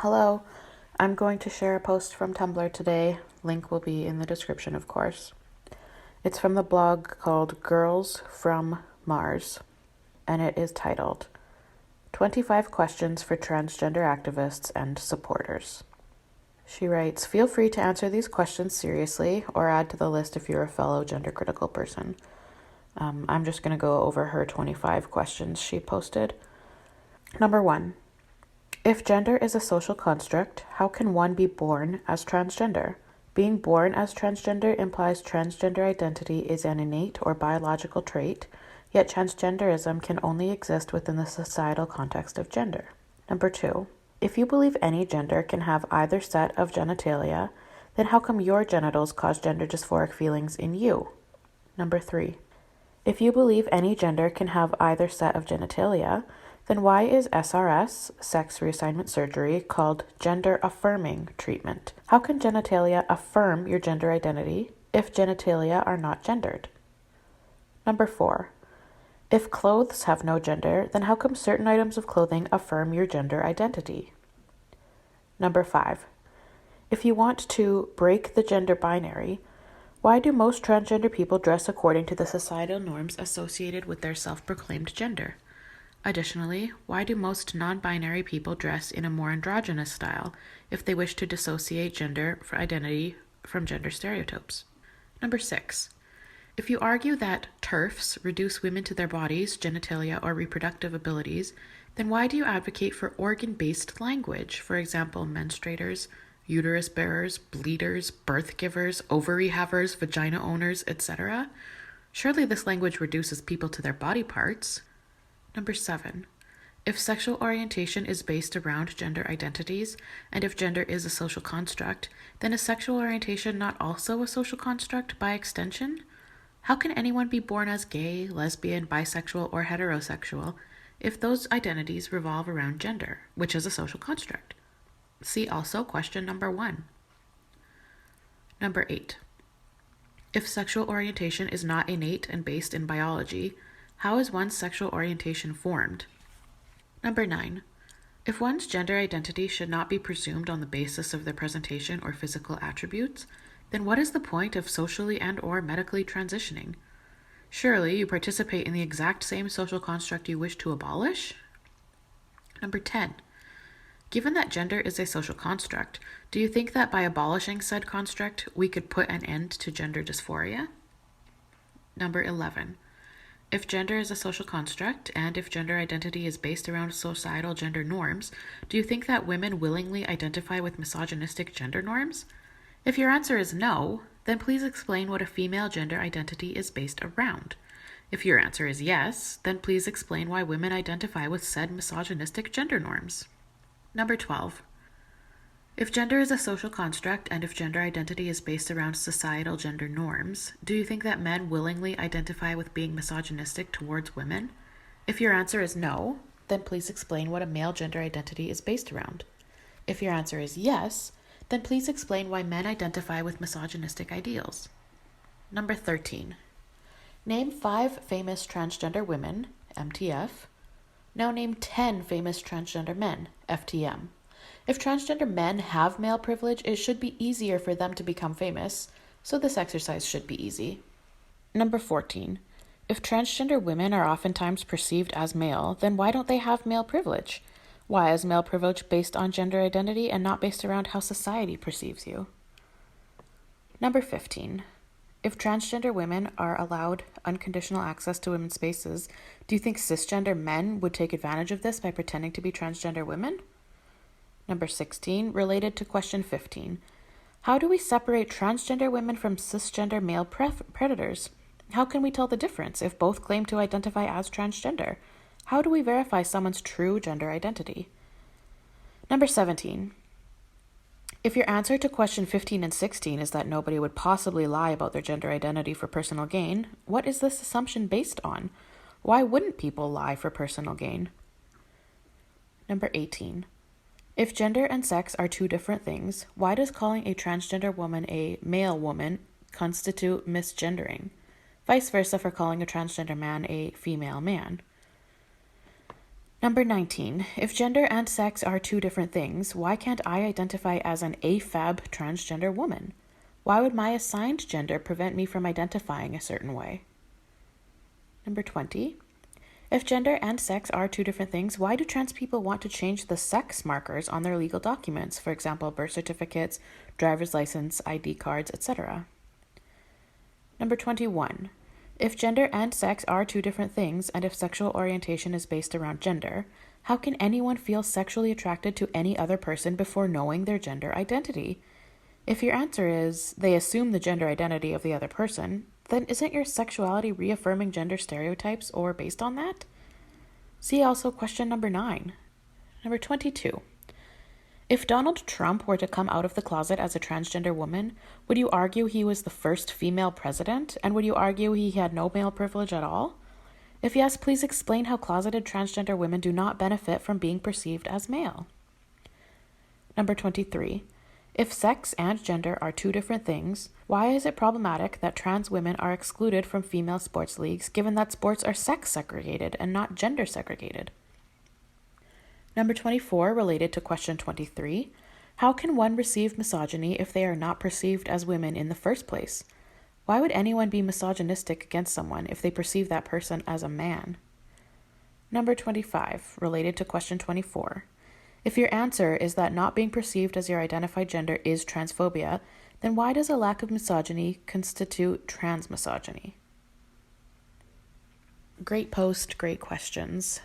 Hello, I'm going to share a post from Tumblr today. Link will be in the description, of course. It's from the blog called Girls from Mars, and it is titled 25 Questions for Transgender Activists and Supporters. She writes, feel free to answer these questions seriously or add to the list if you're a fellow gender critical person. I'm just going to go over her 25 questions she posted. Number 1. If gender is a social construct, how can one be born as transgender? Being born as transgender implies transgender identity is an innate or biological trait, yet transgenderism can only exist within the societal context of gender. Number 2. If you believe any gender can have either set of genitalia, then how come your genitals cause gender dysphoric feelings in you? Number 3. If you believe any gender can have either set of genitalia, then why is SRS, sex reassignment surgery, called gender-affirming treatment? How can genitalia affirm your gender identity if genitalia are not gendered? Number 4. If clothes have no gender, then how come certain items of clothing affirm your gender identity? Number 5. If you want to break the gender binary, why do most transgender people dress according to the societal norms associated with their self-proclaimed gender? Additionally, why do most non-binary people dress in a more androgynous style if they wish to dissociate gender identity from gender stereotypes? Number 6. If you argue that TERFs reduce women to their bodies, genitalia, or reproductive abilities, then why do you advocate for organ-based language, for example, menstruators, uterus bearers, bleeders, birth givers, ovary havers, vagina owners, etc.? Surely this language reduces people to their body parts. Number 7. If sexual orientation is based around gender identities, and if gender is a social construct, then is sexual orientation not also a social construct by extension? How can anyone be born as gay, lesbian, bisexual, or heterosexual if those identities revolve around gender, which is a social construct? See also question number 1. Number 8. If sexual orientation is not innate and based in biology, how is one's sexual orientation formed? Number 9. If one's gender identity should not be presumed on the basis of their presentation or physical attributes, then what is the point of socially and/or medically transitioning? Surely you participate in the exact same social construct you wish to abolish? Number 10. Given that gender is a social construct, do you think that by abolishing said construct, we could put an end to gender dysphoria? Number 11. If gender is a social construct, and if gender identity is based around societal gender norms, do you think that women willingly identify with misogynistic gender norms? If your answer is no, then please explain what a female gender identity is based around. If your answer is yes, then please explain why women identify with said misogynistic gender norms. Number 12. If gender is a social construct and if gender identity is based around societal gender norms, do you think that men willingly identify with being misogynistic towards women? If your answer is no, then please explain what a male gender identity is based around. If your answer is yes, then please explain why men identify with misogynistic ideals. Number 13. Name 5 famous transgender women, MTF. Now name 10 famous transgender men, FTM. If transgender men have male privilege, it should be easier for them to become famous, so this exercise should be easy. Number 14. If transgender women are oftentimes perceived as male, then why don't they have male privilege? Why is male privilege based on gender identity and not based around how society perceives you? Number 15. If transgender women are allowed unconditional access to women's spaces, do you think cisgender men would take advantage of this by pretending to be transgender women? Number 16, related to question 15. How do we separate transgender women from cisgender male predators? How can we tell the difference if both claim to identify as transgender? How do we verify someone's true gender identity? Number 17. If your answer to question 15 and 16 is that nobody would possibly lie about their gender identity for personal gain, what is this assumption based on? Why wouldn't people lie for personal gain? Number 18. If gender and sex are two different things, why does calling a transgender woman a male woman constitute misgendering? Vice versa for calling a transgender man a female man. Number 19. If gender and sex are two different things, why can't I identify as an AFAB transgender woman? Why would my assigned gender prevent me from identifying a certain way? Number 20. If gender and sex are two different things, why do trans people want to change the sex markers on their legal documents, for example, birth certificates, driver's license, ID cards, etc.? Number 21. If gender and sex are two different things, and if sexual orientation is based around gender, how can anyone feel sexually attracted to any other person before knowing their gender identity? If your answer is, they assume the gender identity of the other person, then isn't your sexuality reaffirming gender stereotypes or based on that? See also question number 9. Number 22. If Donald Trump were to come out of the closet as a transgender woman, would you argue he was the first female president, and would you argue he had no male privilege at all? If yes, please explain how closeted transgender women do not benefit from being perceived as male. Number 23. If sex and gender are two different things, why is it problematic that trans women are excluded from female sports leagues, given that sports are sex segregated and not gender segregated? Number 24, related to question 23, how can one receive misogyny if they are not perceived as women in the first place? Why would anyone be misogynistic against someone if they perceive that person as a man? Number 25, related to question 24, if your answer is that not being perceived as your identified gender is transphobia, then why does a lack of misogyny constitute transmisogyny? Great post, great questions.